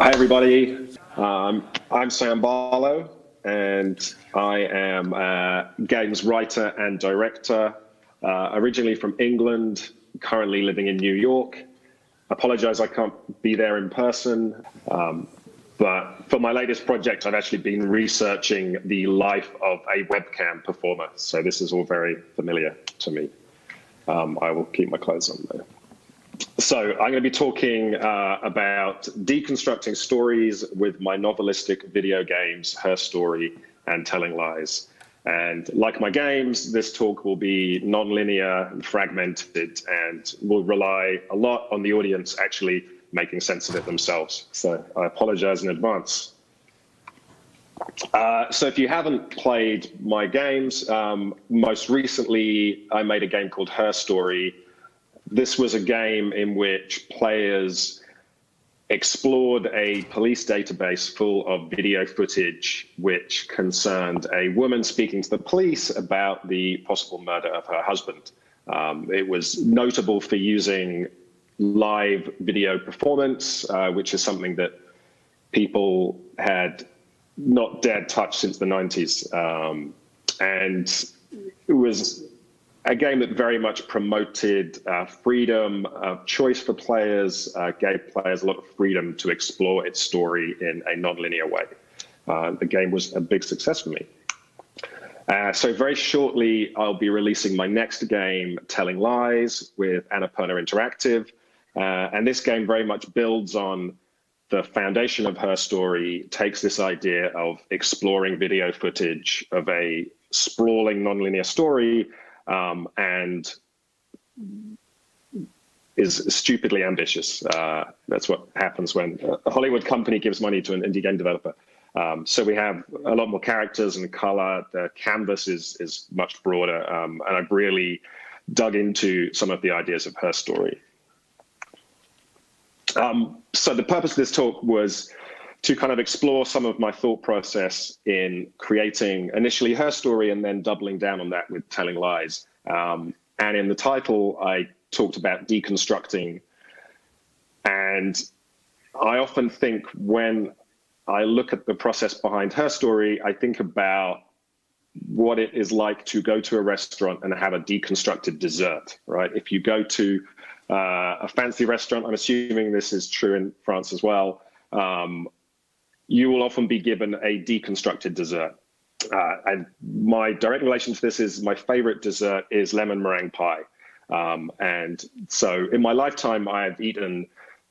Hi everybody, I'm Sam Barlow and I am a games writer and director, originally from England, currently living in New York. Apologize I can't be there in person, but for my latest project I've actually been researching the life of a webcam performer, so this is all very familiar to me. I will keep my clothes on though. So I'm going to be talking about deconstructing stories with my novelistic video games, Her Story and Telling Lies. And like my games, this talk will be non-linear and fragmented and will rely a lot on the audience actually making sense of it themselves. So I apologize in advance. So if you haven't played my games, most recently I made a game called Her Story. This was a game in which players explored a police database full of video footage which concerned a woman speaking to the police about the possible murder of her husband. It was notable for using live video performance, which is something that people had not dared touch since the 90s. And it was a game that very much promoted freedom of choice for players, gave players a lot of freedom to explore its story in a non-linear way. The game was a big success for me. So very shortly, I'll be releasing my next game, Telling Lies, with Annapurna Interactive. And this game very much builds on the foundation of Her Story, takes this idea of exploring video footage of a sprawling non-linear story, and is stupidly ambitious. That's what happens when a Hollywood company gives money to an indie game developer. So we have a lot more characters and color. The canvas is much broader, and I've really dug into some of the ideas of Her Story. So the purpose of this talk was to kind of explore some of my thought process in creating initially Her Story and then doubling down on that with Telling Lies. And in the title, I talked about deconstructing. And I often think when I look at the process behind Her Story, I think about what it is like to go to a restaurant and have a deconstructed dessert, right? If you go to a fancy restaurant, I'm assuming this is true in France as well, you will often be given a deconstructed dessert. And my direct relation to this is my favorite dessert is lemon meringue pie. And so in my lifetime, I've eaten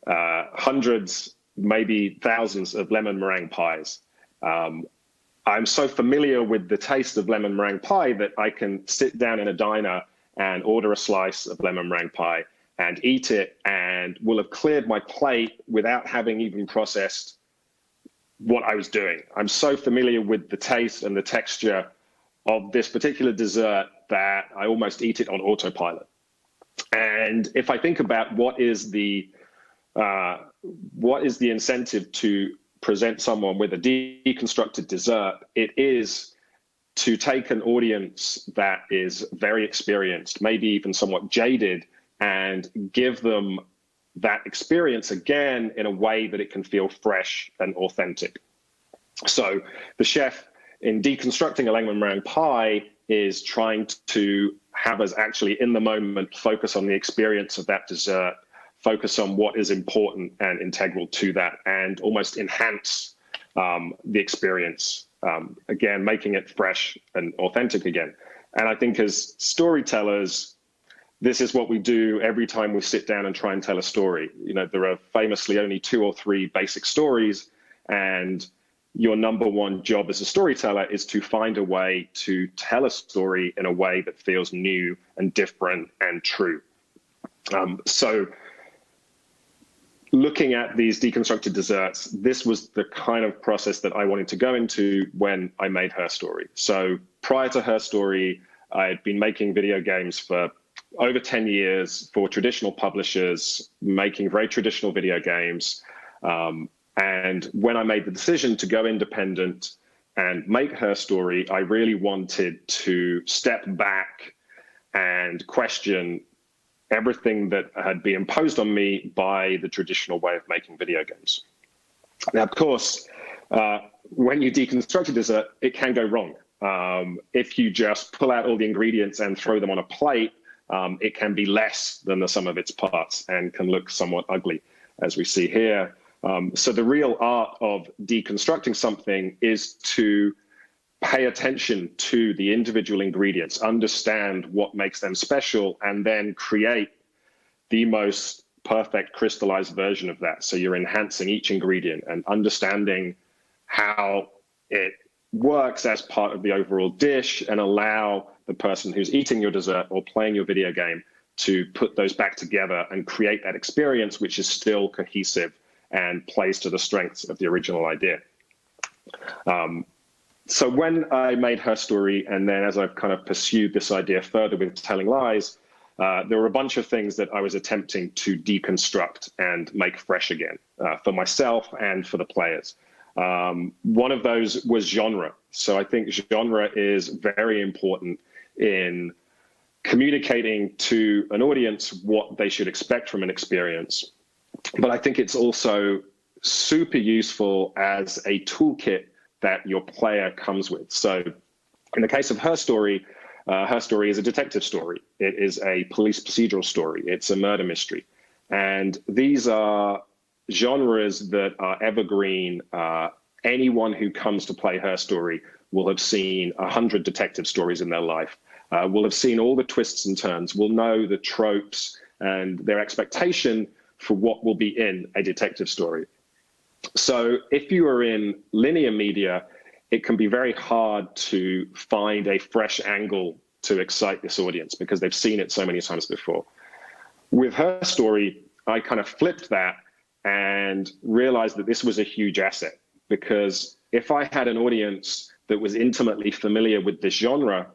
hundreds, maybe thousands of lemon meringue pies. I'm so familiar with the taste of lemon meringue pie that I can sit down in a diner and order a slice of lemon meringue pie and eat it and will have cleared my plate without having even processed what I was doing. I'm so familiar with the taste and the texture of this particular dessert that I almost eat it on autopilot. And if I think about what is the incentive to present someone with a deconstructed dessert, it is to take an audience that is very experienced, maybe even somewhat jaded, and give them that experience again in a way that it can feel fresh and authentic. So the chef in deconstructing a lemon meringue pie is trying to have us actually in the moment focus on the experience of that dessert, focus on what is important and integral to that, and almost enhance the experience, again, making it fresh and authentic again. And I think as storytellers, this is what we do every time we sit down and try and tell a story. You know, there are famously only 2 or 3 basic stories, and your number one job as a storyteller is to find a way to tell a story in a way that feels new and different and true. So looking at these deconstructed desserts, this was the kind of process that I wanted to go into when I made Her Story. So prior to Her Story, I had been making video games for over 10 years for traditional publishers, making very traditional video games. And when I made the decision to go independent and make Her Story, I really wanted to step back and question everything that had been imposed on me by the traditional way of making video games. Now, of course, when you deconstruct a dessert, it can go wrong. If you just pull out all the ingredients and throw them on a plate, it can be less than the sum of its parts and can look somewhat ugly, as we see here. So the real art of deconstructing something is to pay attention to the individual ingredients, understand what makes them special, and then create the most perfect crystallized version of that. So you're enhancing each ingredient and understanding how it works as part of the overall dish, and allow the person who's eating your dessert or playing your video game to put those back together and create that experience which is still cohesive and plays to the strengths of the original idea. So when I made Her Story, and then as I've kind of pursued this idea further with Telling Lies, there were a bunch of things that I was attempting to deconstruct and make fresh again for myself and for the players. One of those was genre. So I think genre is very important in communicating to an audience what they should expect from an experience. But I think it's also super useful as a toolkit that your player comes with. So in the case of Her Story is a detective story. It is a police procedural story. It's a murder mystery. And these are genres that are evergreen. Anyone who comes to play Her Story will have seen 100 detective stories in their life, will have seen all the twists and turns, will know the tropes and their expectation for what will be in a detective story. So if you are in linear media, it can be very hard to find a fresh angle to excite this audience because they've seen it so many times before. With Her Story, I kind of flipped that and realized that this was a huge asset, because if I had an audience that was intimately familiar with this genre,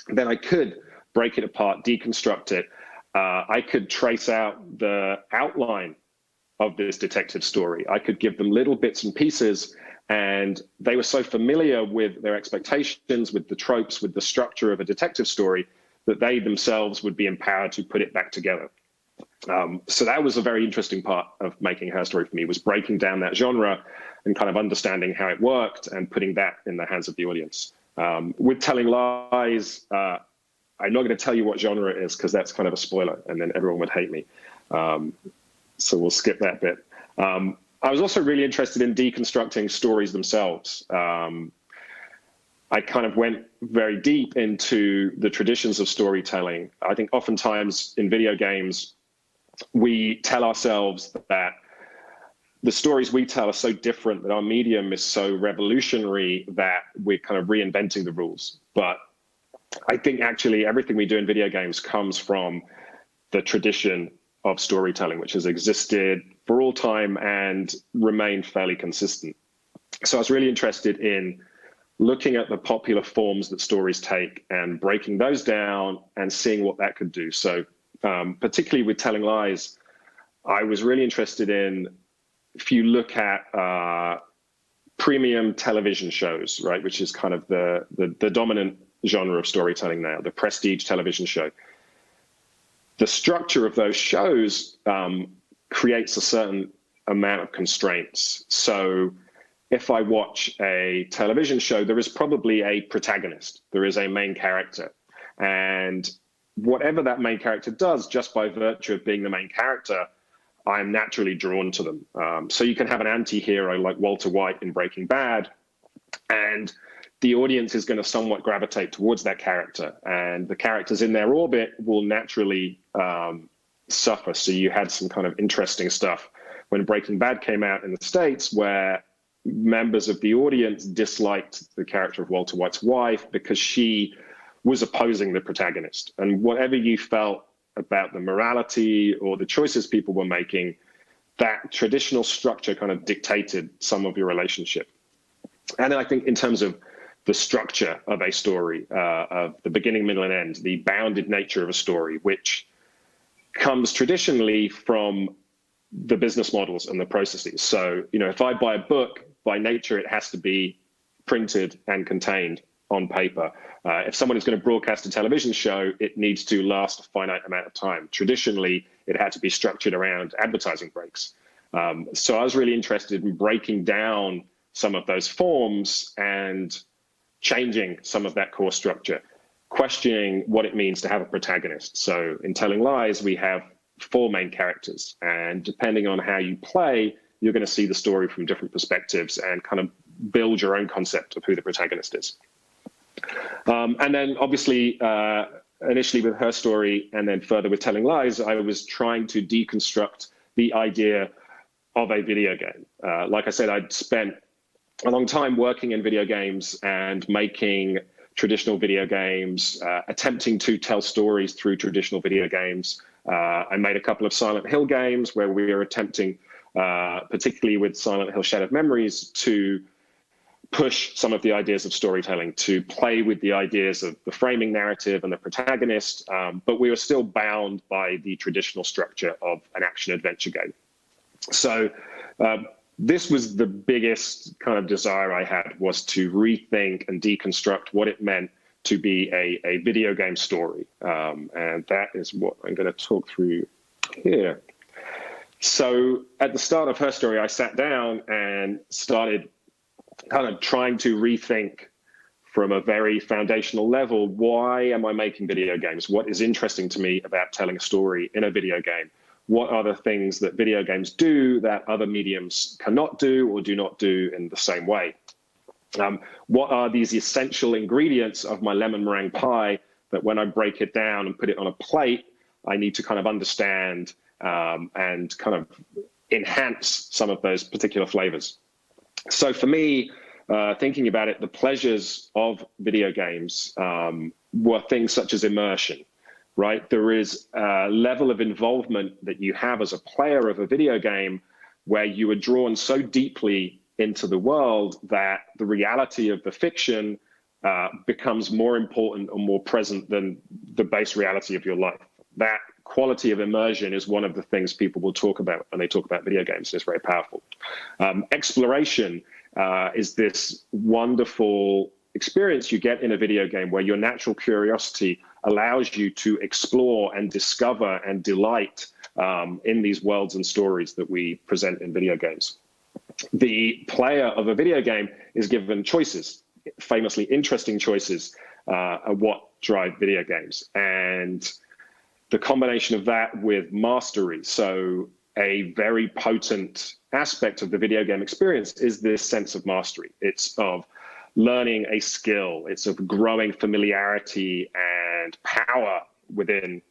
then I could break it apart, deconstruct it. I could trace out the outline of this detective story. I could give them little bits and pieces, and they were so familiar with their expectations, with the tropes, with the structure of a detective story, that they themselves would be empowered to put it back together. So that was a very interesting part of making Her Story for me, was breaking down that genre and kind of understanding how it worked and putting that in the hands of the audience. With Telling Lies, I'm not going to tell you what genre it is because that's kind of a spoiler and then everyone would hate me. So we'll skip that bit. I was also really interested in deconstructing stories themselves. I kind of went very deep into the traditions of storytelling. I think oftentimes in video games, we tell ourselves that the stories we tell are so different, that our medium is so revolutionary that we're kind of reinventing the rules. But I think actually everything we do in video games comes from the tradition of storytelling, which has existed for all time and remained fairly consistent. So I was really interested in looking at the popular forms that stories take and breaking those down and seeing what that could do. So particularly with Telling Lies, I was really interested in, if you look at premium television shows, right, which is kind of the dominant genre of storytelling now, the prestige television show, the structure of those shows creates a certain amount of constraints. So if I watch a television show, there is probably a protagonist, there is a main character. And whatever that main character does, just by virtue of being the main character, I'm naturally drawn to them. So you can have an anti-hero like Walter White in Breaking Bad, and the audience is going to somewhat gravitate towards that character, and the characters in their orbit will naturally suffer. So you had some kind of interesting stuff when Breaking Bad came out in the States, where members of the audience disliked the character of Walter White's wife because she was opposing the protagonist. And whatever you felt about the morality or the choices people were making, that traditional structure kind of dictated some of your relationship. And then I think in terms of the structure of a story, of the beginning, middle, and end, the bounded nature of a story, which comes traditionally from the business models and the processes. So, if I buy a book, by nature, it has to be printed and contained on paper. If someone is going to broadcast a television show, it needs to last a finite amount of time. Traditionally, it had to be structured around advertising breaks. So I was really interested in breaking down some of those forms and changing some of that core structure, questioning what it means to have a protagonist. So in Telling Lies, we have 4 main characters, and depending on how you play, you're going to see the story from different perspectives and kind of build your own concept of who the protagonist is. And then obviously, initially with Her Story and then further with Telling Lies, I was trying to deconstruct the idea of a video game. Like I said, I'd spent a long time working in video games and making traditional video games, attempting to tell stories through traditional video games. I made a couple of Silent Hill games where we were attempting, particularly with Silent Hill Shattered Memories, to push some of the ideas of storytelling, to play with the ideas of the framing narrative and the protagonist, but we were still bound by the traditional structure of an action-adventure game. So this was the biggest kind of desire I had, was to rethink and deconstruct what it meant to be a video game story. And that is what I'm going to talk through here. So at the start of Her Story, I sat down and started kind of trying to rethink from a very foundational level, why am I making video games? What is interesting to me about telling a story in a video game? What are the things that video games do that other mediums cannot do or do not do in the same way? What are these essential ingredients of my lemon meringue pie that when I break it down and put it on a plate, I need to kind of understand and kind of enhance some of those particular flavors? So for me, thinking about it, the pleasures of video games were things such as immersion, right? There is a level of involvement that you have as a player of a video game where you are drawn so deeply into the world that the reality of the fiction becomes more important or more present than the base reality of your life. That quality of immersion is one of the things people will talk about when they talk about video games. It's very powerful. Exploration is this wonderful experience you get in a video game where your natural curiosity allows you to explore and discover and delight in these worlds and stories that we present in video games. The player of a video game is given choices, famously interesting choices, of what drive video games. And the combination of that with mastery, so a very potent aspect of the video game experience is this sense of mastery. It's of learning a skill. It's of growing familiarity and power within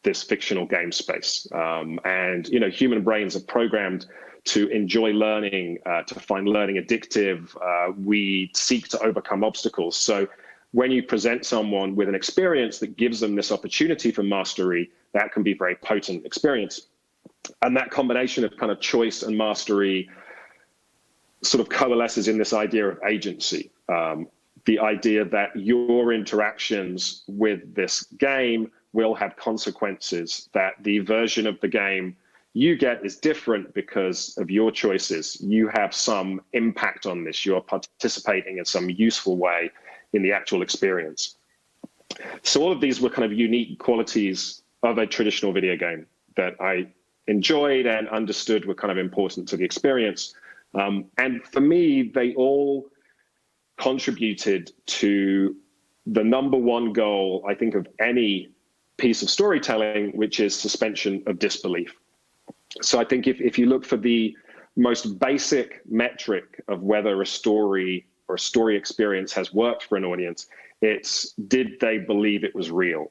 this fictional game space. And, you know, human brains are programmed to enjoy learning, to find learning addictive. We seek to overcome obstacles. So when you present someone with an experience that gives them this opportunity for mastery, that can be a very potent experience. And that combination of kind of choice and mastery sort of coalesces in this idea of agency. The idea that your interactions with this game will have consequences, that the version of the game you get is different because of your choices. You have some impact on this. You're participating in some useful way in the actual experience. So all of these were kind of unique qualities of a traditional video game that I enjoyed and understood were kind of important to the experience. And for me, they all contributed to the number one goal, I think, of any piece of storytelling, which is suspension of disbelief. So I think if you look for the most basic metric of whether a story or a story experience has worked for an audience, it's did they believe it was real?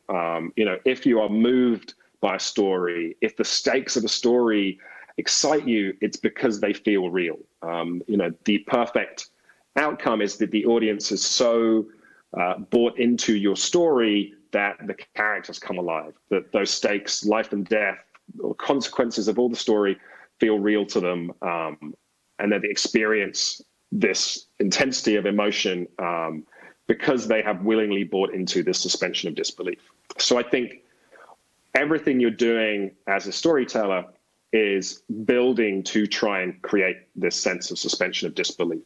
You know, if you are moved by a story, if the stakes of a story excite you, it's because they feel real. You know, the perfect outcome is that the audience is so bought into your story that the characters come alive, that those stakes, life and death, or consequences of all the story feel real to them, and that they experience this intensity of emotion because they have willingly bought into this suspension of disbelief. So I think everything you're doing as a storyteller is building to try and create this sense of suspension of disbelief.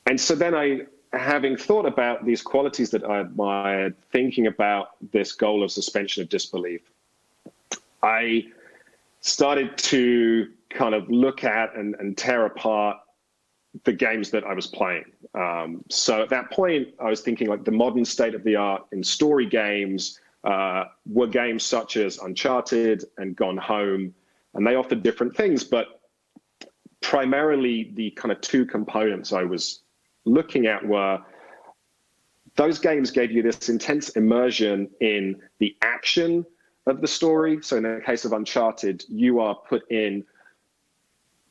And so then having thought about these qualities that I admired, thinking about this goal of suspension of disbelief, I started to kind of look at and tear apart the games that I was playing. So at that point, I was thinking like the modern state of the art in story games were games such as Uncharted and Gone Home, and they offered different things, but primarily the kind of two components I was looking at were those games gave you this intense immersion in the action of the story. So in the case of Uncharted, you are put in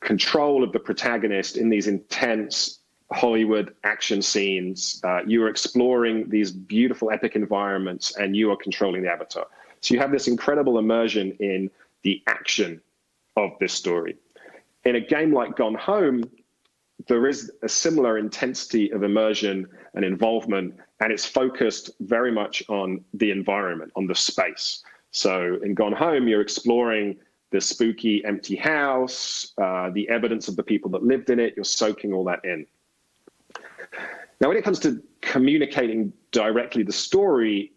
control of the protagonist in these intense Hollywood action scenes. You are exploring these beautiful epic environments and you are controlling the avatar. So you have this incredible immersion in the action of this story. In a game like Gone Home, there is a similar intensity of immersion and involvement, and it's focused very much on the environment, on the space. So in Gone Home, you're exploring the spooky empty house, the evidence of the people that lived in it, you're soaking all that in. Now, when it comes to communicating directly the story,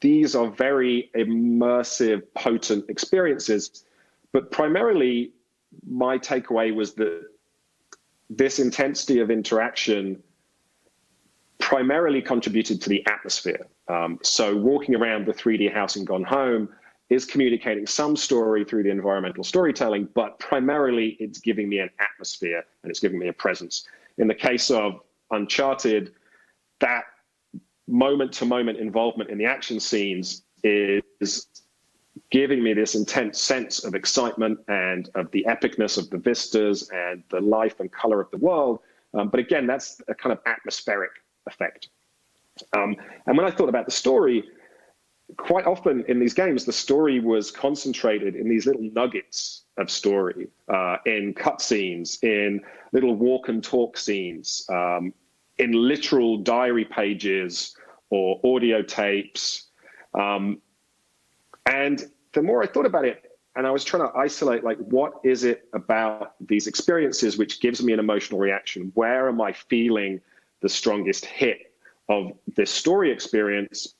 these are very immersive, potent experiences, but primarily my takeaway was that this intensity of interaction primarily contributed to the atmosphere. So walking around the 3D house in Gone Home is communicating some story through the environmental storytelling, but primarily it's giving me an atmosphere and it's giving me a presence. In the case of Uncharted, that moment-to-moment involvement in the action scenes is giving me this intense sense of excitement and of the epicness of the vistas and the life and color of the world. But again, that's a kind of atmospheric effect. And when I thought about the story, quite often in these games, the story was concentrated in these little nuggets of story, in cutscenes, in little walk and talk scenes, in literal diary pages or audio tapes. And the more I thought about it, and I was trying to isolate, like, what is it about these experiences which gives me an emotional reaction? Where am I feeling the strongest hit of this story experience?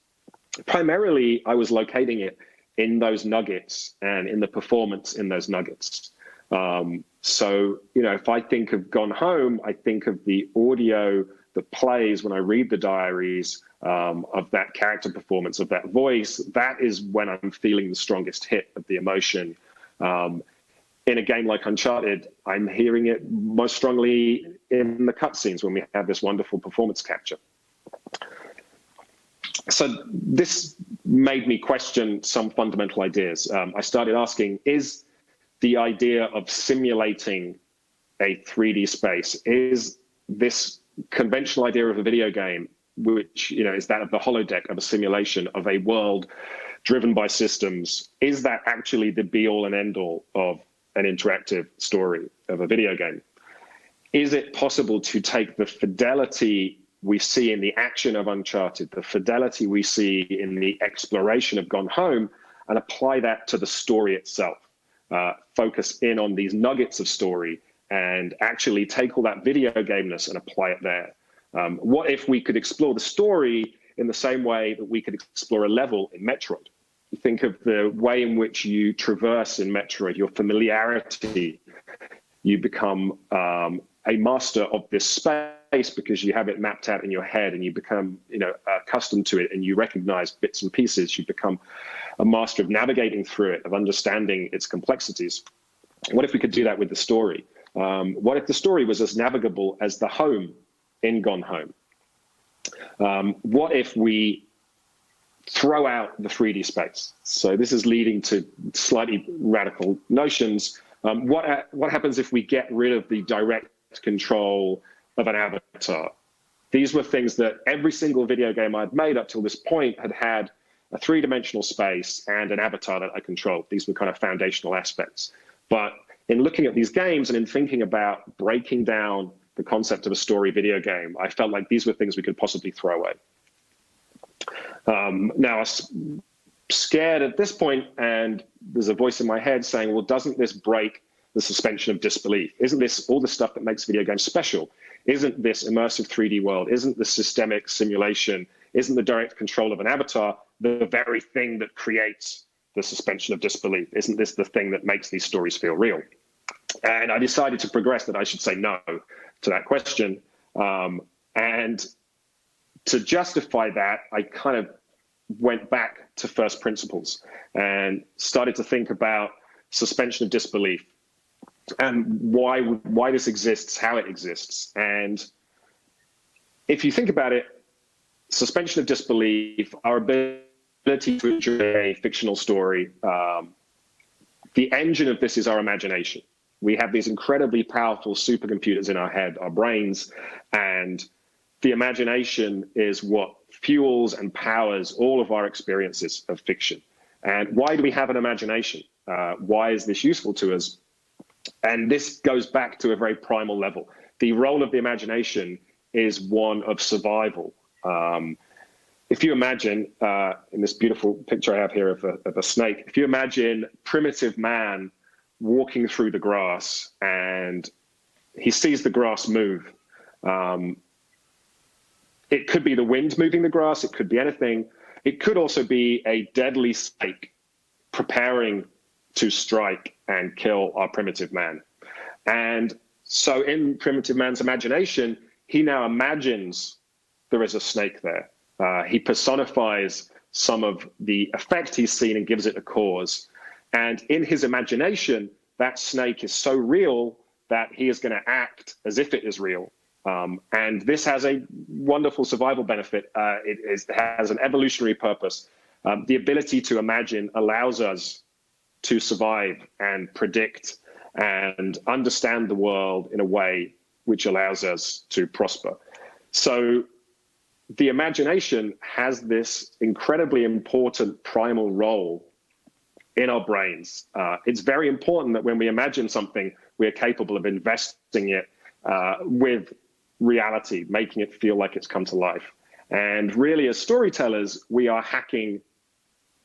Primarily, I was locating it in those nuggets and in the performance in those nuggets. So, you know, if I think of Gone Home, I think of the audio that plays when I read the diaries of that character performance, of that voice. That is when I'm feeling the strongest hit of the emotion. In a game like Uncharted, I'm hearing it most strongly in the cutscenes when we have this wonderful performance capture. So this made me question some fundamental ideas. I started asking, is the idea of simulating a 3D space, is this conventional idea of a video game, which, you know, is that of the holodeck, of a simulation of a world driven by systems, is that actually the be-all and end-all of an interactive story of a video game? Is it possible to take the fidelity we see in the action of Uncharted, the fidelity we see in the exploration of Gone Home, and apply that to the story itself? Focus in on these nuggets of story and actually take all that video gameness and apply it there. What if we could explore the story in the same way that we could explore a level in Metroid? You think of the way in which you traverse in Metroid, your familiarity. You become a master of this space because you have it mapped out in your head, and you become, you know, accustomed to it, and you recognize bits and pieces. You become a master of navigating through it, of understanding its complexities. What if we could do that with the story? What if the story was as navigable as the home in Gone Home? What if we throw out the 3D space? So this is leading to slightly radical notions. What happens if we get rid of the direct control of an avatar? These were things that every single video game I'd made up till this point had a three-dimensional space and an avatar that I controlled. These were kind of foundational aspects. But in looking at these games and in thinking about breaking down the concept of a story video game, I felt like these were things we could possibly throw away. Now, I was scared at this point, and there's a voice in my head saying, well, doesn't this break the suspension of disbelief? Isn't this all the stuff that makes video games special? isn't this immersive 3D world, isn't the systemic simulation, isn't the direct control of an avatar the very thing that creates the suspension of disbelief? Isn't this the thing that makes these stories feel real? And I decided to progress that I should say no to that question. And to justify that, I kind of went back to first principles and started to think about suspension of disbelief and why this exists, how it exists. And if you think about it, suspension of disbelief, our ability to enjoy a fictional story, the engine of this is our imagination. We have these incredibly powerful supercomputers in our head, our brains, and the imagination is what fuels and powers all of our experiences of fiction. And why do we have an imagination? Why is this useful to us? And this goes back to a very primal level. The role of the imagination is one of survival. If you imagine, in this beautiful picture I have here of a snake, if you imagine primitive man walking through the grass and he sees the grass move, it could be the wind moving the grass, it could be anything. It could also be a deadly snake preparing to strike and kill our primitive man. And so in primitive man's imagination, he now imagines there is a snake there. He personifies some of the effect he's seen and gives it a cause. And in his imagination, that snake is so real that he is going to act as if it is real. And this has a wonderful survival benefit. It has an evolutionary purpose. The ability to imagine allows us to survive and predict and understand the world in a way which allows us to prosper. So the imagination has this incredibly important primal role in our brains. It's very important that when we imagine something, we are capable of investing it with reality, making it feel like it's come to life. And really, as storytellers, we are hacking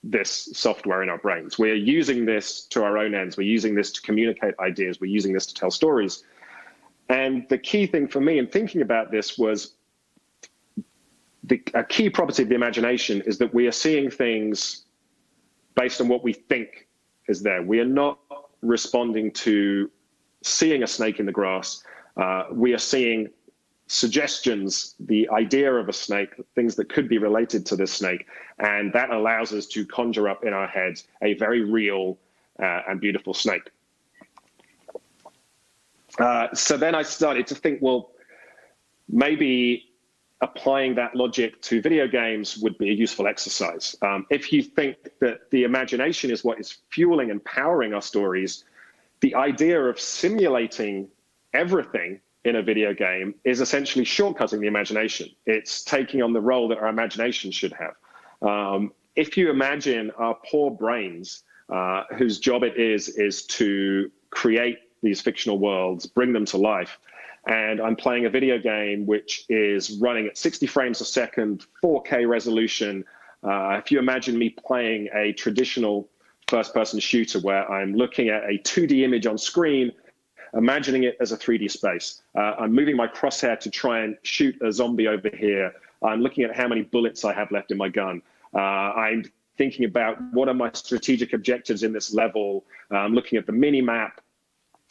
this software in our brains. We're using this to our own ends. We're using this to communicate ideas. We're using this to tell stories. And the key thing for me in thinking about this was a key property of the imagination is that we are seeing things based on what we think is there. We are not responding to seeing a snake in the grass. We are seeing suggestions, the idea of a snake, things that could be related to this snake, and that allows us to conjure up in our heads a very real and beautiful snake. So then I started to think, well, maybe applying that logic to video games would be a useful exercise. If you think that the imagination is what is fueling and powering our stories, the idea of simulating everything in a video game is essentially shortcutting the imagination. It's taking on the role that our imagination should have. If you imagine our poor brains, whose job it is to create these fictional worlds, bring them to life, and I'm playing a video game which is running at 60 frames a second, 4K resolution. If you imagine me playing a traditional first-person shooter where I'm looking at a 2D image on screen, imagining it as a 3D space. I'm moving my crosshair to try and shoot a zombie over here. I'm looking at how many bullets I have left in my gun. I'm thinking about what are my strategic objectives in this level. I'm looking at the mini-map.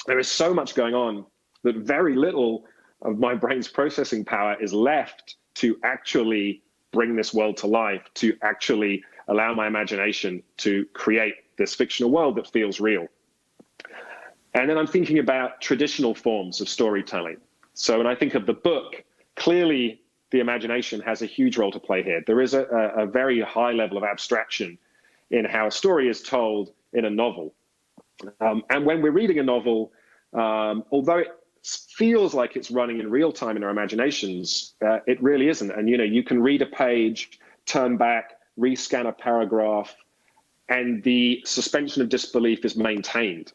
There is so much going on that very little of my brain's processing power is left to actually bring this world to life, to actually allow my imagination to create this fictional world that feels real. And then I'm thinking about traditional forms of storytelling. So when I think of the book, clearly the imagination has a huge role to play here. There is a very high level of abstraction in how a story is told in a novel. And when we're reading a novel, although it feels like it's running in real time in our imaginations, it really isn't. And you can read a page, turn back, rescan a paragraph, and the suspension of disbelief is maintained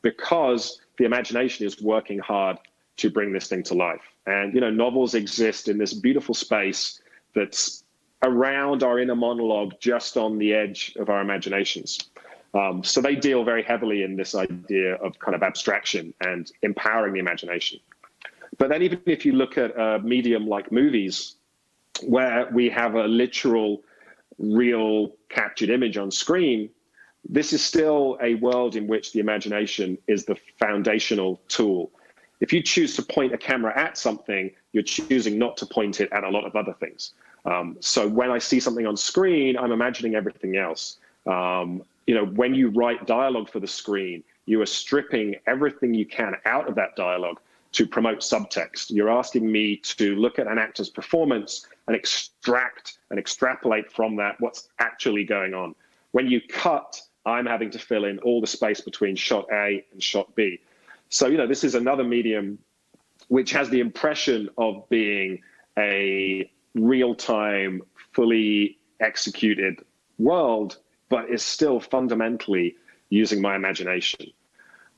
because the imagination is working hard to bring this thing to life. And novels exist in this beautiful space that's around our inner monologue, just on the edge of our imaginations. So they deal very heavily in this idea of kind of abstraction and empowering the imagination. But then even if you look at a medium like movies, where we have a literal, real captured image on screen, this is still a world in which the imagination is the foundational tool. If you choose to point a camera at something, you're choosing not to point it at a lot of other things. So when I see something on screen, I'm imagining everything else. When you write dialogue for the screen, you are stripping everything you can out of that dialogue to promote subtext. You're asking me to look at an actor's performance and extract and extrapolate from that what's actually going on. When you cut, I'm having to fill in all the space between shot A and shot B. So, this is another medium which has the impression of being a real-time, fully executed world, but is still fundamentally using my imagination.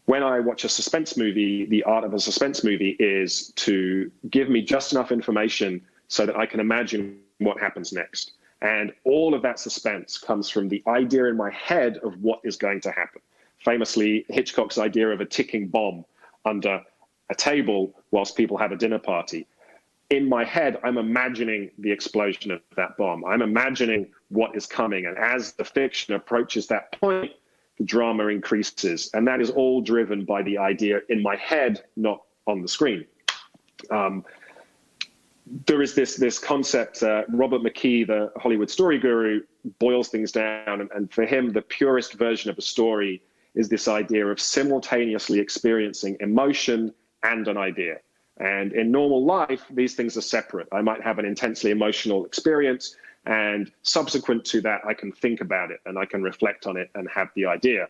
When I watch a suspense movie, the art of a suspense movie is to give me just enough information so that I can imagine what happens next. And all of that suspense comes from the idea in my head of what is going to happen. Famously, Hitchcock's idea of a ticking bomb under a table whilst people have a dinner party. In my head, I'm imagining the explosion of that bomb. I'm imagining what is coming. And as the fiction approaches that point, the drama increases. And that is all driven by the idea in my head, not on the screen. There is this concept, Robert McKee, the Hollywood story guru, boils things down. And for him, the purest version of a story is this idea of simultaneously experiencing emotion and an idea. And in normal life, these things are separate. I might have an intensely emotional experience, and subsequent to that, I can think about it and I can reflect on it and have the idea.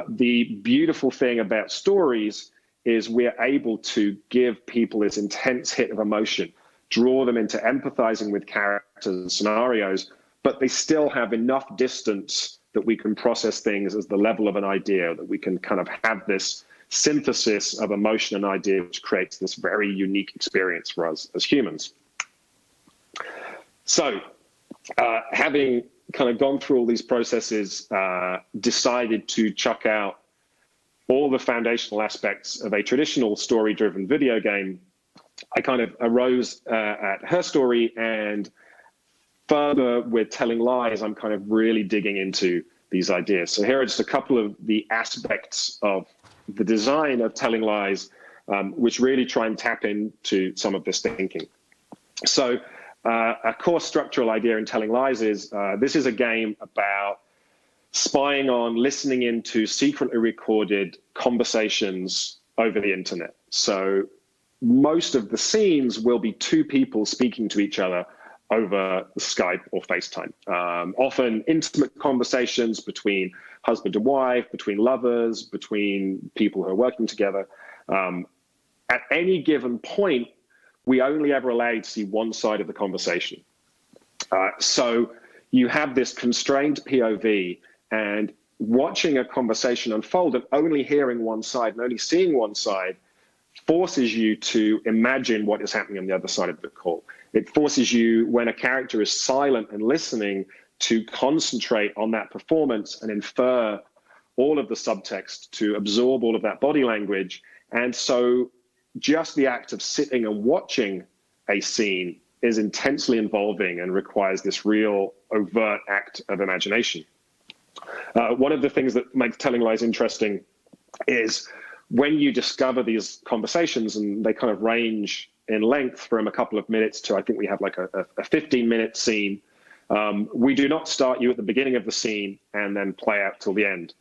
The beautiful thing about stories is we're able to give people this intense hit of emotion, draw them into empathizing with characters and scenarios, but they still have enough distance that we can process things as the level of an idea, that we can kind of have this synthesis of emotion and idea, which creates this very unique experience for us as humans. So, having kind of gone through all these processes, decided to chuck out all the foundational aspects of a traditional story-driven video game, I kind of arose at Her Story, and further with Telling Lies, I'm kind of really digging into these ideas. So here are just a couple of the aspects of the design of Telling Lies, which really try and tap into some of this thinking. So a core structural idea in Telling Lies is this is a game about spying on, listening into secretly recorded conversations over the internet. So most of the scenes will be two people speaking to each other over Skype or FaceTime. Often intimate conversations between husband and wife, between lovers, between people who are working together. At any given point, we only ever allowed to see one side of the conversation. So you have this constrained POV, and watching a conversation unfold and only hearing one side and only seeing one side forces you to imagine what is happening on the other side of the call. It forces you, when a character is silent and listening, to concentrate on that performance and infer all of the subtext, to absorb all of that body language. And so just the act of sitting and watching a scene is intensely involving and requires this real overt act of imagination. One of the things that makes Telling Lies interesting is when you discover these conversations, and they kind of range in length from a couple of minutes to, I think we have like a 15-minute scene. We do not start you at the beginning of the scene and then play out till the end.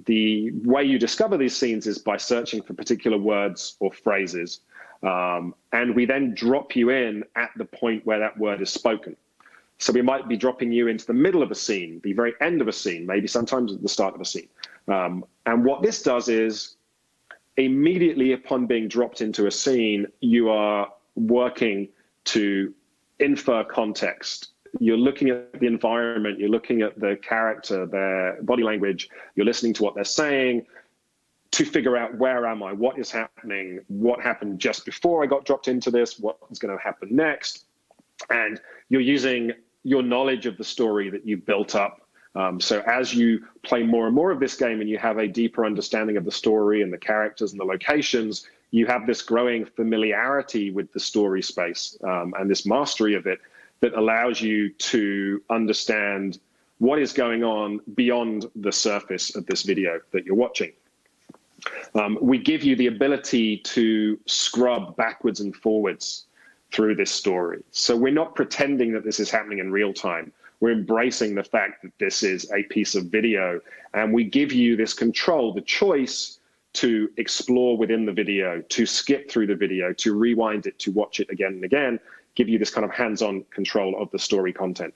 The way you discover these scenes is by searching for particular words or phrases. And we then drop you in at the point where that word is spoken. So we might be dropping you into the middle of a scene, the very end of a scene, maybe sometimes at the start of a scene. And what this does is, immediately upon being dropped into a scene, you are working to infer context. You're looking at the environment, you're looking at the character, their body language, you're listening to what they're saying to figure out, where am I, what is happening, what happened just before I got dropped into this, what is going to happen next. And you're using your knowledge of the story that you've built up. So as you play more and more of this game and you have a deeper understanding of the story and the characters and the locations, you have this growing familiarity with the story space and this mastery of it that allows you to understand what is going on beyond the surface of this video that you're watching. We give you the ability to scrub backwards and forwards through this story. So we're not pretending that this is happening in real time. We're embracing the fact that this is a piece of video, and we give you this control, the choice to explore within the video, to skip through the video, to rewind it, to watch it again and again, give you this kind of hands-on control of the story content.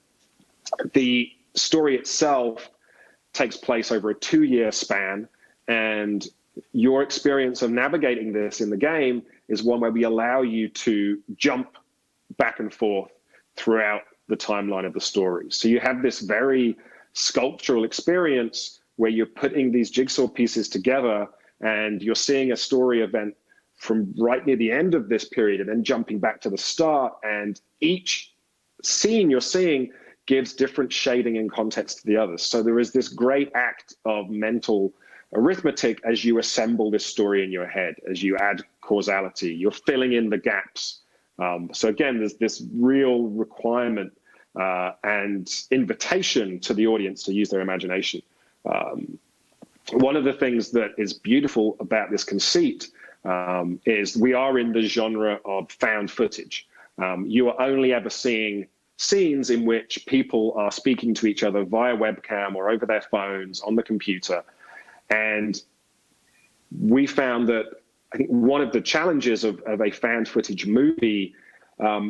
The story itself takes place over a 2-year span, and your experience of navigating this in the game is one where we allow you to jump back and forth throughout the timeline of the story. So you have this very sculptural experience where you're putting these jigsaw pieces together and you're seeing a story event from right near the end of this period and then jumping back to the start. And each scene you're seeing gives different shading and context to the others. So there is this great act of mental arithmetic as you assemble this story in your head, as you add causality, you're filling in the gaps. So again, there's this real requirement and invitation to the audience to use their imagination. One of the things that is beautiful about this conceit is we are in the genre of found footage. You are only ever seeing scenes in which people are speaking to each other via webcam or over their phones on the computer. And we found that I think one of the challenges of a found footage movie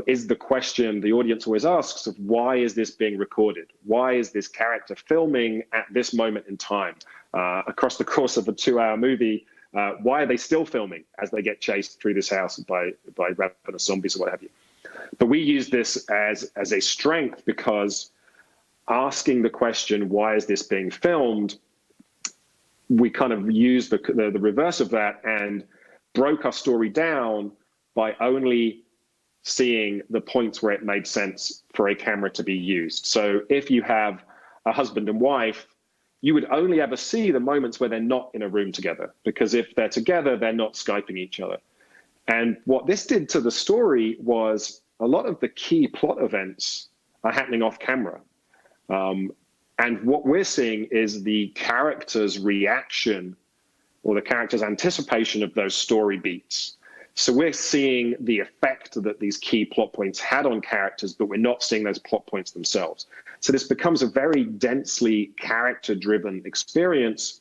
is the question the audience always asks of why is this being recorded? Why is this character filming at this moment in time? Across the course of a 2-hour movie, why are they still filming as they get chased through this house by ravenous zombies or what have you? But we use this as a strength because asking the question, why is this being filmed? We kind of used the reverse of that and broke our story down by only seeing the points where it made sense for a camera to be used. So if you have a husband and wife, you would only ever see the moments where they're not in a room together, because if they're together, they're not Skyping each other. And what this did to the story was a lot of the key plot events are happening off camera. And what we're seeing is the character's reaction or the character's anticipation of those story beats. So we're seeing the effect that these key plot points had on characters, but we're not seeing those plot points themselves. So this becomes a very densely character-driven experience,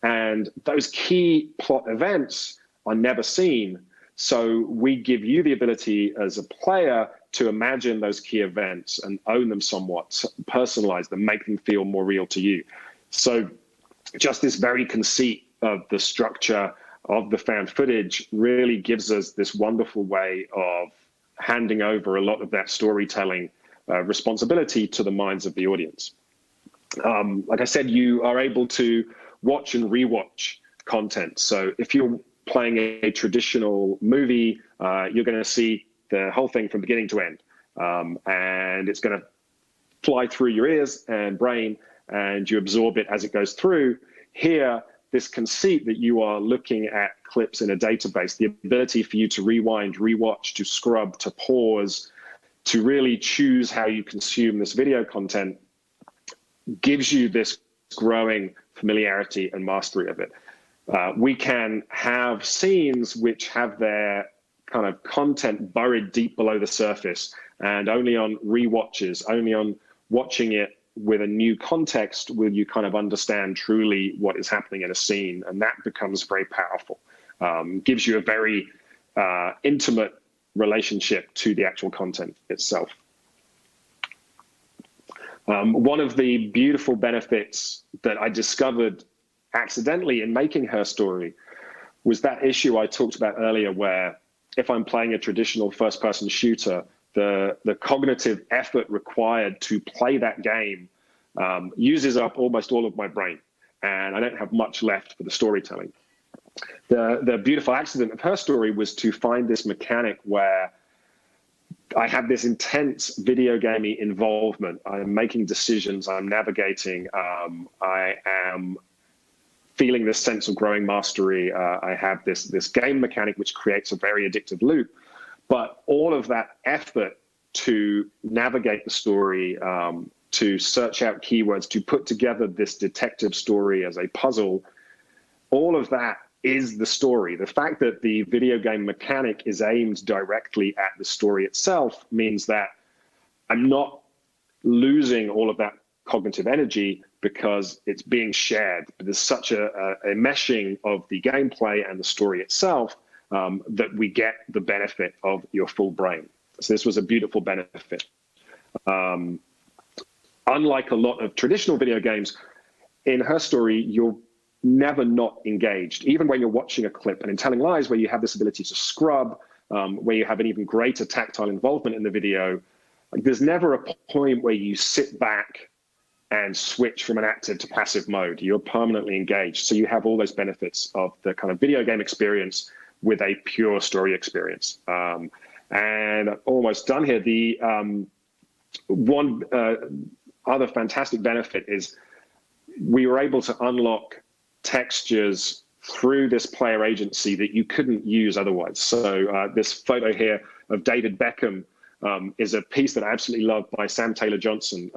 and those key plot events are never seen. So we give you the ability as a player to imagine those key events and own them somewhat, personalize them, make them feel more real to you. So just this very conceit of the structure of the found footage really gives us this wonderful way of handing over a lot of that storytelling responsibility to the minds of the audience. Like I said, you are able to watch and rewatch content. So if you're playing a traditional movie, you're going to see the whole thing from beginning to end. And it's going to fly through your ears and brain, and you absorb it as it goes through. Here, this conceit that you are looking at clips in a database, the ability for you to rewind, rewatch, to scrub, to pause, to really choose how you consume this video content, gives you this growing familiarity and mastery of it. We can have scenes which have their kind of content buried deep below the surface, and only on rewatches, only on watching it with a new context will you kind of understand truly what is happening in a scene, and that becomes very powerful. Gives you a very intimate relationship to the actual content itself. One of the beautiful benefits that I discovered accidentally in making Her Story was that issue I talked about earlier, where if I'm playing a traditional first-person shooter, the cognitive effort required to play that game uses up almost all of my brain, and I don't have much left for the storytelling. The beautiful accident of Her Story was to find this mechanic where I have this intense video gaming involvement. I'm making decisions, I'm navigating, I am feeling this sense of growing mastery. I have this game mechanic which creates a very addictive loop. But all of that effort to navigate the story, to search out keywords, to put together this detective story as a puzzle, all of that is the story. The fact that the video game mechanic is aimed directly at the story itself means that I'm not losing all of that cognitive energy because it's being shared. But there's such a meshing of the gameplay and the story itself that we get the benefit of your full brain. So this was a beautiful benefit. Unlike a lot of traditional video games, in Her Story, you're never not engaged. Even when you're watching a clip, and in Telling Lies, where you have this ability to scrub, where you have an even greater tactile involvement in the video, like, there's never a point where you sit back and switch from an active to passive mode. You're permanently engaged. So you have all those benefits of the kind of video game experience with a pure story experience. And I'm almost done here. The one other fantastic benefit is we were able to unlock textures through this player agency that you couldn't use otherwise. So this photo here of David Beckham is a piece that I absolutely love by Sam Taylor Johnson,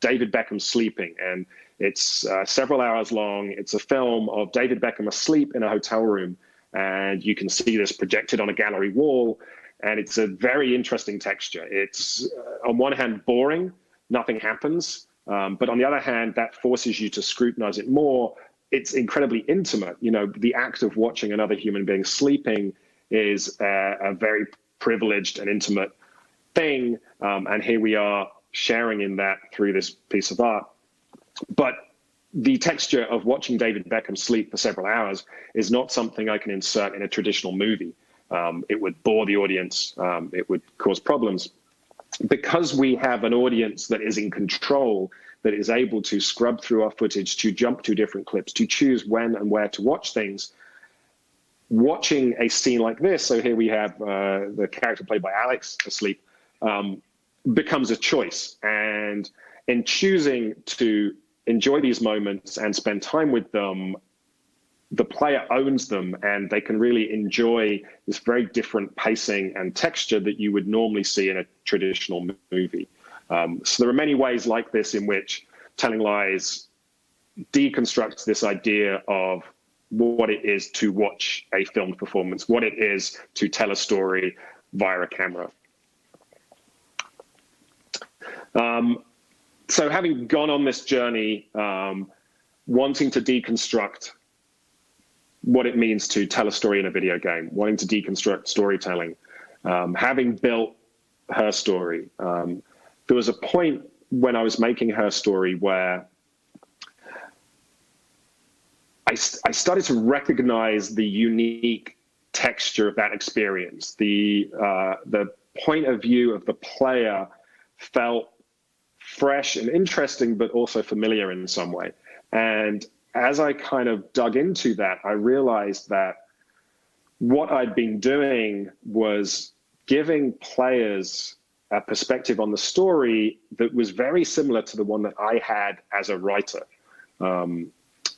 David Beckham Sleeping. And it's several hours long. It's a film of David Beckham asleep in a hotel room. And you can see this projected on a gallery wall. And it's a very interesting texture. It's on one hand boring, nothing happens. But on the other hand, that forces you to scrutinize it more. It's incredibly intimate. You know, the act of watching another human being sleeping is a very privileged and intimate thing. And here we are sharing in that through this piece of art. But the texture of watching David Beckham sleep for several hours is not something I can insert in a traditional movie. It would bore the audience. It would cause problems. Because we have an audience that is in control, that is able to scrub through our footage, to jump to different clips, to choose when and where to watch things, watching a scene like this, so here we have the character played by Alex asleep, becomes a choice. And in choosing to enjoy these moments and spend time with them, the player owns them, and they can really enjoy this very different pacing and texture that you would normally see in a traditional movie. So there are many ways like this in which Telling Lies deconstructs this idea of what it is to watch a filmed performance, what it is to tell a story via a camera. So having gone on this journey, wanting to deconstruct what it means to tell a story in a video game, wanting to deconstruct storytelling, having built Her Story, there was a point when I was making Her Story where I started to recognize the unique texture of that experience. The point of view of the player felt fresh and interesting, but also familiar in some way. And as I kind of dug into that, I realized that what I'd been doing was giving players a perspective on the story that was very similar to the one that I had as a writer.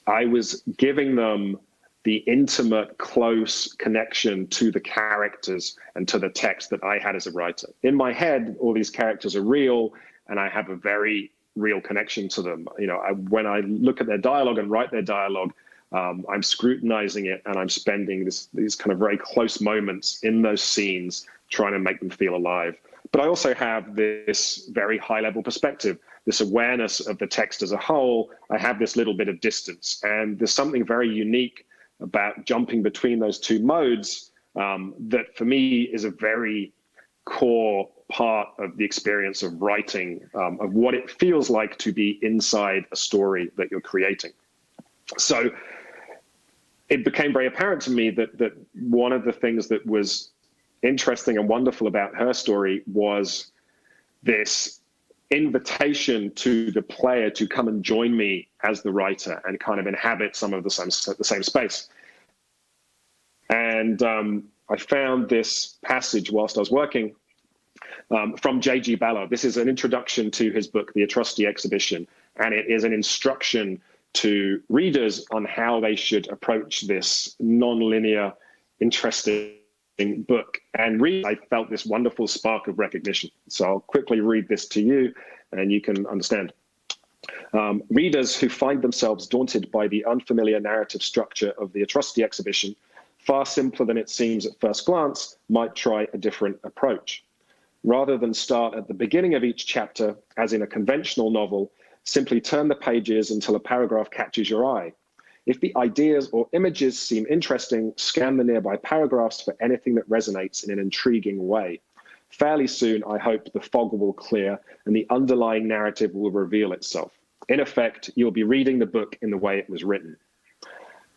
I was giving them the intimate, close connection to the characters and to the text that I had as a writer. In my head, all these characters are real, and I have a very real connection to them. You know, when I look at their dialogue and write their dialogue, I'm scrutinizing it, and I'm spending these kind of very close moments in those scenes trying to make them feel alive. But I also have this very high-level perspective, this awareness of the text as a whole. I have this little bit of distance, and there's something very unique about jumping between those two modes that for me is a very core part of the experience of writing, of what it feels like to be inside a story that you're creating. So it became very apparent to me that one of the things that was interesting and wonderful about Her Story was this invitation to the player to come and join me as the writer and kind of inhabit some of the same space. And I found this passage whilst I was working from J.G. Barlow. This is an introduction to his book, The Atrocity Exhibition, and it is an instruction to readers on how they should approach this non-linear, interesting book. And I felt this wonderful spark of recognition. So I'll quickly read this to you and you can understand. Readers who find themselves daunted by the unfamiliar narrative structure of the Atrocity exhibition, far simpler than it seems at first glance, might try a different approach. Rather than start at the beginning of each chapter, as in a conventional novel, simply turn the pages until a paragraph catches your eye. If the ideas or images seem interesting, scan the nearby paragraphs for anything that resonates in an intriguing way. Fairly soon, I hope the fog will clear and the underlying narrative will reveal itself. In effect, you'll be reading the book in the way it was written.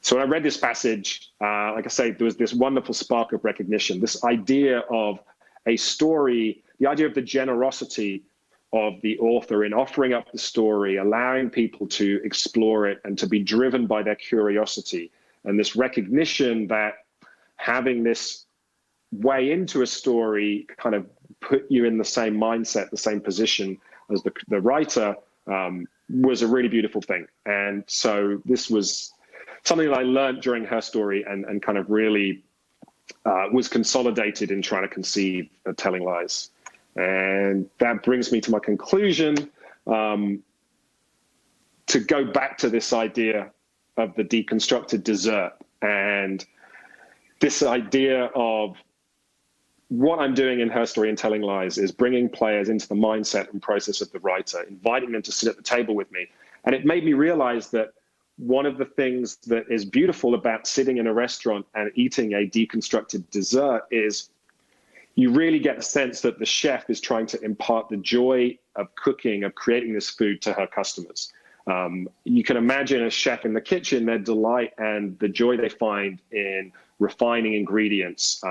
So when I read this passage, like I say, there was this wonderful spark of recognition, this idea of a story, the idea of the generosity of the author in offering up the story, allowing people to explore it and to be driven by their curiosity, and this recognition that having this way into a story kind of put you in the same mindset, the same position as the writer, was a really beautiful thing. And so this was something that I learned during her story and kind of really was consolidated in trying to conceive Telling Lies. And that brings me to my conclusion, to go back to this idea of the deconstructed dessert and this idea of what I'm doing in Her Story and Telling Lies is bringing players into the mindset and process of the writer, inviting them to sit at the table with me. And it made me realize that one of the things that is beautiful about sitting in a restaurant and eating a deconstructed dessert is you really get the sense that the chef is trying to impart the joy of cooking, of creating this food to her customers. You can imagine a chef in the kitchen, their delight and the joy they find in refining ingredients,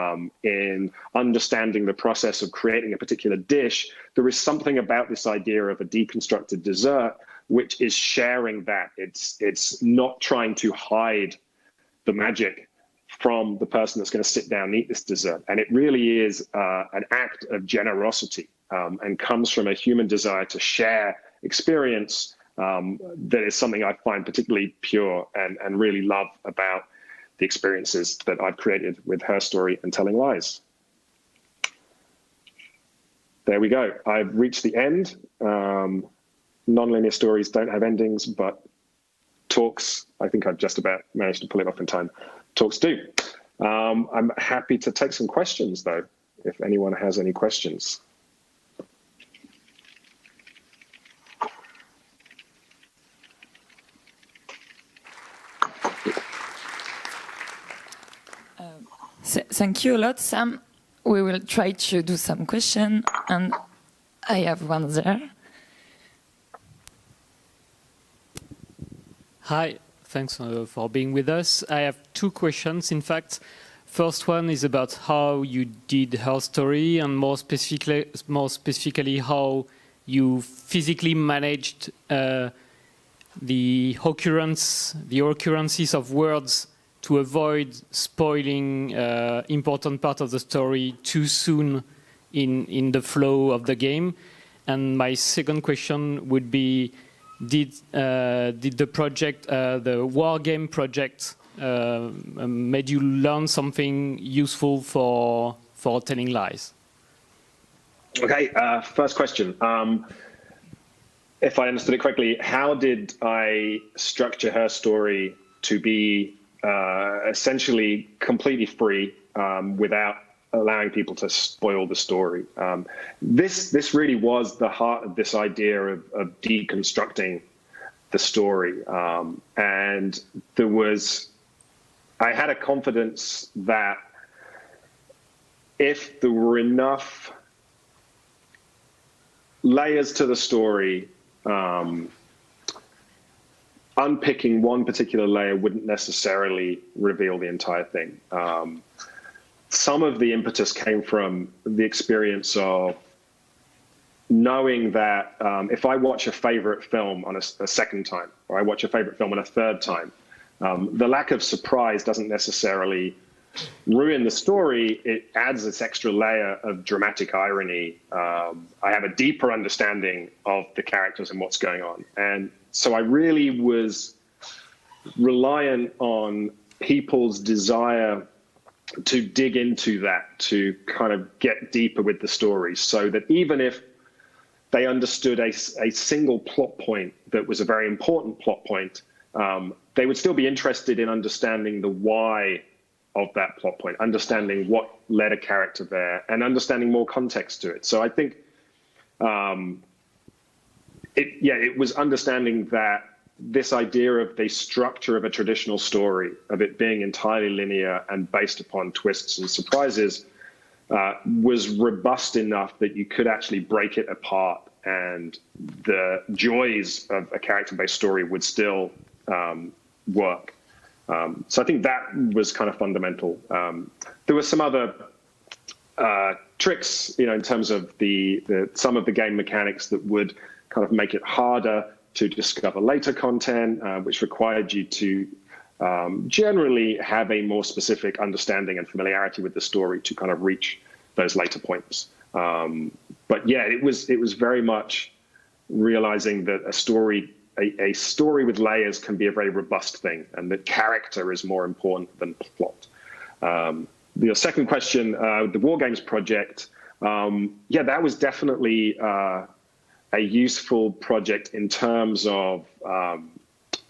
in understanding the process of creating a particular dish. There is something about this idea of a deconstructed dessert which is sharing that. It's not trying to hide the magic from the person that's going to sit down and eat this dessert. And it really is an act of generosity and comes from a human desire to share experience that is something I find particularly pure and really love about the experiences that I've created with Her Story and Telling Lies. There we go. I've reached the end. Non-linear stories don't have endings, but talks, I think I've just about managed to pull it off in time. Talks do. I'm happy to take some questions, though, if anyone has any questions. Thank you a lot, Sam. We will try to do some questions, and I have one there. Hi, thanks for being with us. I have two questions, in fact. First one is about how you did Her Story, and more specifically how you physically managed the occurrences of words to avoid spoiling important part of the story too soon in the flow of the game. And my second question would be, did the project, the Wargames Project, made you learn something useful for Telling Lies? Okay, first question. If I understood it correctly, how did I structure Her Story to be essentially completely free without allowing people to spoil the story? This really was the heart of this idea of deconstructing the story. And I had a confidence that if there were enough layers to the story, unpicking one particular layer wouldn't necessarily reveal the entire thing. Some of the impetus came from the experience of knowing that if I watch a favorite film on a second time, or I watch a favorite film on a third time, the lack of surprise doesn't necessarily ruin the story. It adds this extra layer of dramatic irony. I have a deeper understanding of the characters and what's going on. And so I really was reliant on people's desire to dig into that, to kind of get deeper with the story, so that even if they understood a single plot point that was a very important plot point, they would still be interested in understanding the why of that plot point, understanding what led a character there, and understanding more context to it. So I think it was understanding that this idea of the structure of a traditional story, of it being entirely linear and based upon twists and surprises, was robust enough that you could actually break it apart, and the joys of a character-based story would still work. So I think that was kind of fundamental. There were some other tricks, in terms of some of the game mechanics that would kind of make it harder to discover later content, which required you to generally have a more specific understanding and familiarity with the story to kind of reach those later points. But yeah, it was very much realizing that a story with layers can be a very robust thing, and that character is more important than plot. Your second question, the Wargames Project, that was definitely a useful project in terms of,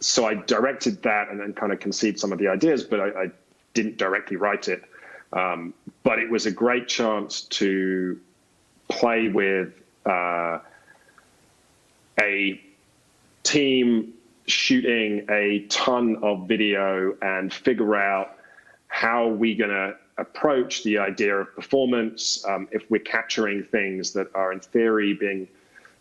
so I directed that and then kind of conceived some of the ideas, but I didn't directly write it. But it was a great chance to play with a team shooting a ton of video and figure out how we're going to approach the idea of performance, if we're capturing things that are in theory being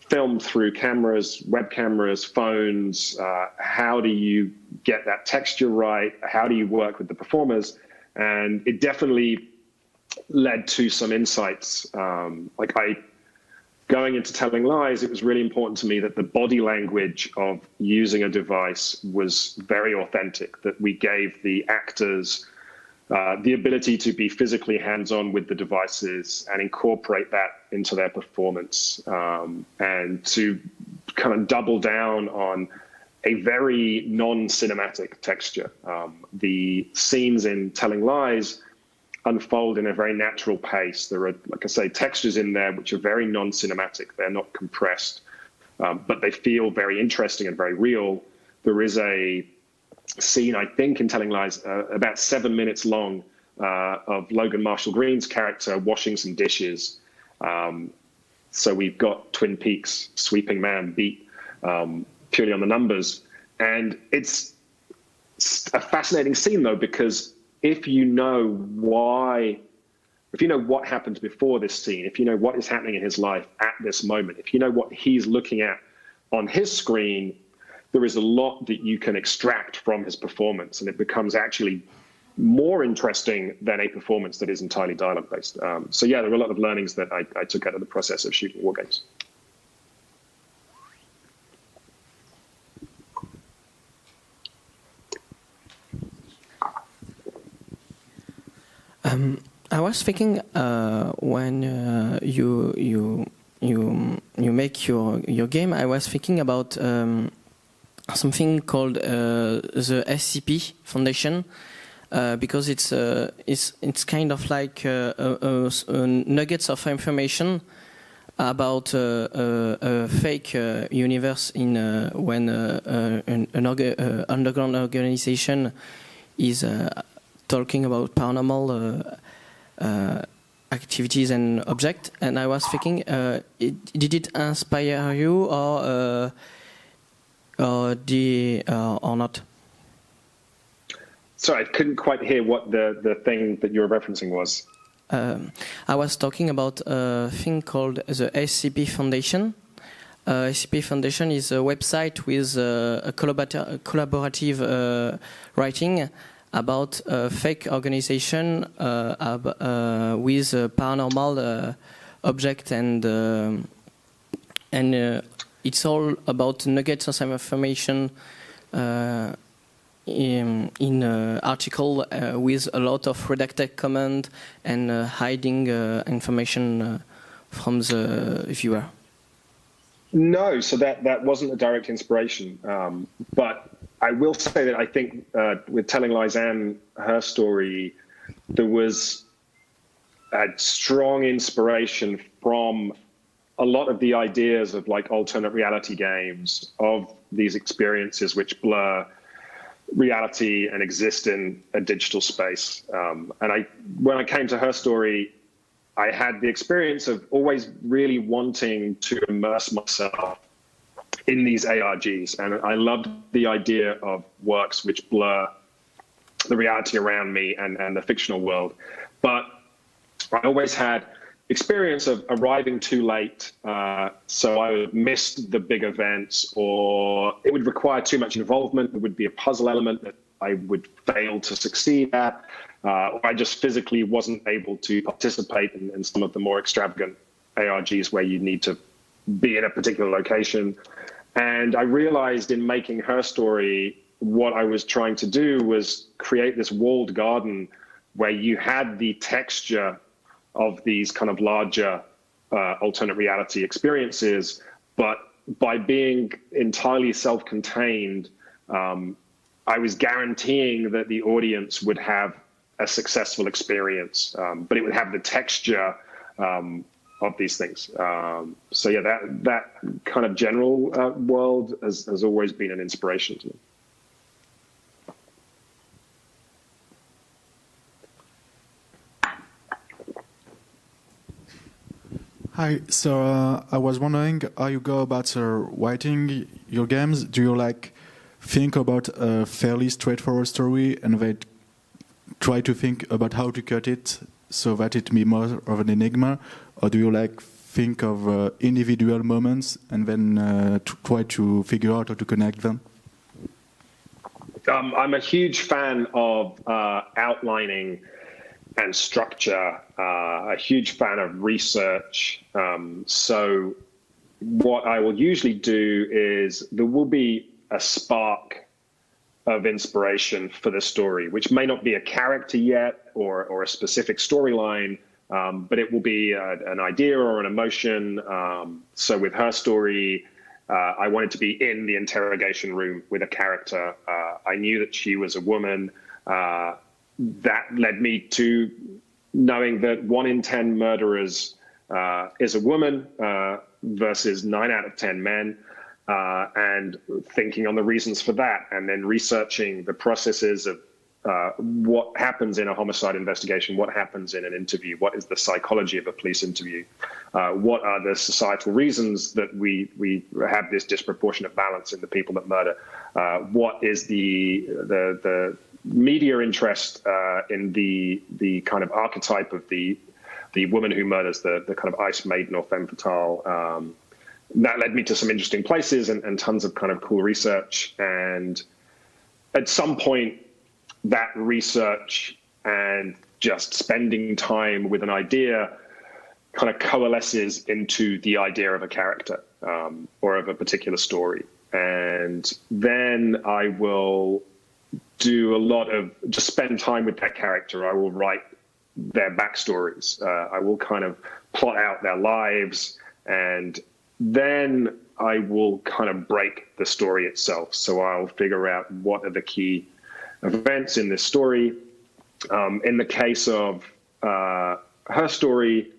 filmed through cameras, web cameras, phones. How do you get that texture right? How do you work with the performers? And it definitely led to some insights. Going into Telling Lies, it was really important to me that the body language of using a device was very authentic, that we gave the actors the ability to be physically hands-on with the devices and incorporate that into their performance, and to kind of double down on a very non-cinematic texture. The scenes in Telling Lies unfold in a very natural pace. There are, like I say, textures in there which are very non-cinematic. They're not compressed, but they feel very interesting and very real. There is a scene, I think, in Telling Lies, about 7 minutes long, of Logan Marshall Green's character washing some dishes. So we've got Twin Peaks Sweeping Man beat purely on the numbers. And it's a fascinating scene, though, because if you know what happened before this scene, if you know what is happening in his life at this moment, if you know what he's looking at on his screen, there is a lot that you can extract from his performance, and it becomes actually more interesting than a performance that is entirely dialogue-based. So yeah, there were a lot of learnings that I took out of the process of shooting Wargames. I was thinking when you make your game, I was thinking about something called the SCP Foundation, because it's kind of like nuggets of information about a fake universe in when an underground organization is talking about paranormal activities and objects. And I was thinking, did it inspire you or not? Sorry, I couldn't quite hear what the thing that you were referencing was. I was talking about a thing called the SCP Foundation. SCP Foundation is a website with a collaborative writing about a fake organization with paranormal object, and it's all about nuggets of information in article with a lot of redacted comment and hiding information from the viewer. No, so that wasn't a direct inspiration, but I will say that I think with Telling Lies and Her Story, there was a strong inspiration from a lot of the ideas of like alternate reality games, of these experiences which blur reality and exist in a digital space. And when I came to Her Story, I had the experience of always really wanting to immerse myself in these ARGs. And I loved the idea of works which blur the reality around me and the fictional world. But I always had experience of arriving too late, so I would miss the big events, or it would require too much involvement. There would be a puzzle element that I would fail to succeed at, or I just physically wasn't able to participate in some of the more extravagant ARGs where you need to be in a particular location. And I realized in making Her Story, what I was trying to do was create this walled garden where you had the texture of these kind of larger alternate reality experiences, but by being entirely self-contained, I was guaranteeing that the audience would have a successful experience, but it would have the texture of these things. So yeah, that kind of general world has always been an inspiration to me. Hi, so I was wondering how you go about writing your games. Do you think about a fairly straightforward story and then try to think about how to cut it so that it be more of an enigma, or do you think of individual moments and then try to figure out how to connect them? I'm a huge fan of outlining and structure, a huge fan of research. So what I will usually do is there will be a spark of inspiration for the story, which may not be a character yet or a specific storyline, but it will be an idea or an emotion. So with Her Story, I wanted to be in the interrogation room with a character. I knew that she was a woman. That led me to knowing that 1 in 10 murderers is a woman versus 9 out of 10 men, and thinking on the reasons for that, and then researching the processes of what happens in a homicide investigation, what happens in an interview, what is the psychology of a police interview, what are the societal reasons that we have this disproportionate balance in the people that murder, what is the media interest in the kind of archetype of the woman who murders, the kind of ice maiden or femme fatale. That led me to some interesting places and tons of kind of cool research. And at some point, that research and just spending time with an idea kind of coalesces into the idea of a character or of a particular story. And then I will do a lot of just spend time with that character. I will write their backstories. I will kind of plot out their lives, and then I will kind of break the story itself. So I'll figure out what are the key events in this story. In the case of Her Story,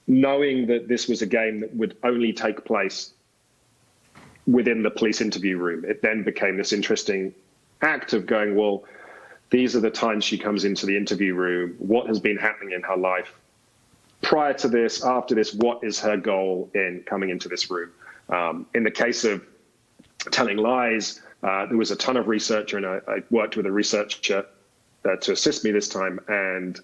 knowing that this was a game that would only take place within the police interview room, it then became this interesting act of going, well, these are the times she comes into the interview room. What has been happening in her life prior to this, after this? What is her goal in coming into this room? In the case of Telling Lies, there was a ton of researcher, and I worked with a researcher to assist me this time. And,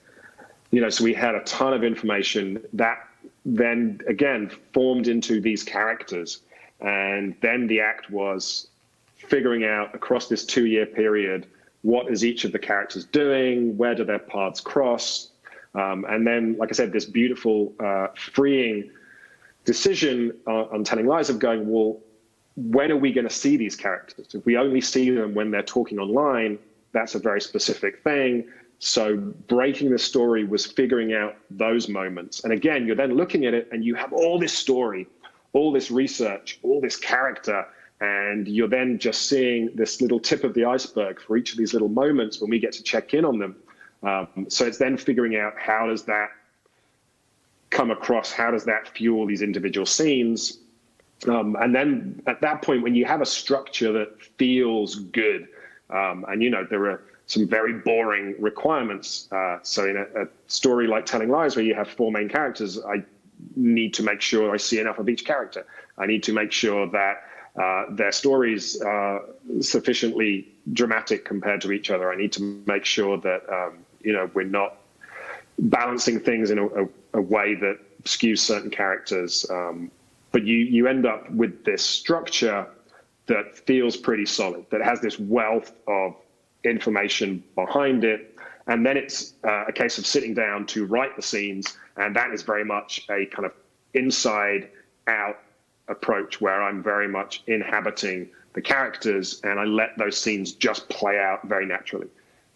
so we had a ton of information that then, again, formed into these characters. And then the act was figuring out across this 2-year period, what is each of the characters doing? Where do their paths cross? And then, like I said, this beautiful, freeing decision on Telling Lies of going, well, when are we going to see these characters? If we only see them when they're talking online, that's a very specific thing. So breaking the story was figuring out those moments. And again, you're then looking at it and you have all this story, all this research, all this character, And you're then just seeing this little tip of the iceberg for each of these little moments when we get to check in on them. So it's then figuring out how does that come across, how does that fuel these individual scenes? And then at that point, when you have a structure that feels good, and there are some very boring requirements. So in a story like Telling Lies, where you have 4 main characters, I need to make sure I see enough of each character. I need to make sure that their stories are sufficiently dramatic compared to each other. I need to make sure that we're not balancing things in a way that skews certain characters. But you end up with this structure that feels pretty solid, that has this wealth of information behind it. And then it's a case of sitting down to write the scenes. And that is very much a kind of inside out approach where I'm very much inhabiting the characters and I let those scenes just play out very naturally.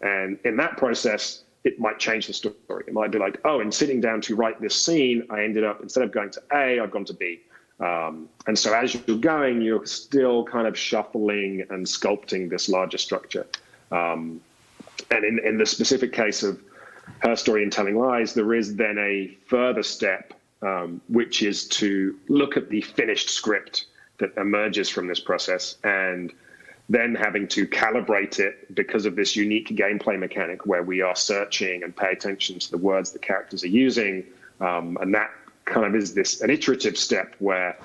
And in that process, it might change the story. It might be like, oh, in sitting down to write this scene, I ended up, instead of going to A, I've gone to B. And so as you're going, you're still kind of shuffling and sculpting this larger structure. And in the specific case of her story in Telling Lies, there is then a further step, which is to look at the finished script that emerges from this process and then having to calibrate it because of this unique gameplay mechanic where we are searching and pay attention to the words the characters are using. And that kind of is an iterative step where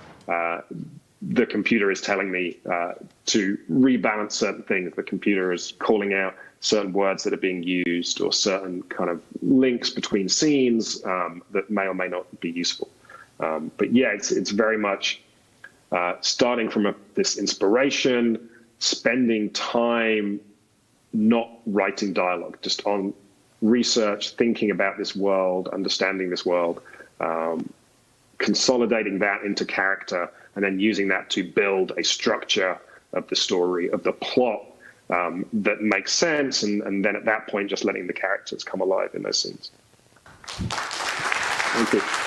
the computer is telling me to rebalance certain things. The computer is calling out certain words that are being used or certain kind of links between scenes that may or may not be useful. But yeah, it's very much starting from this inspiration, spending time not writing dialogue, just on research, thinking about this world, understanding this world, consolidating that into character, and then using that to build a structure of the story, of the plot that makes sense, and then at that point, just letting the characters come alive in those scenes. Thank you.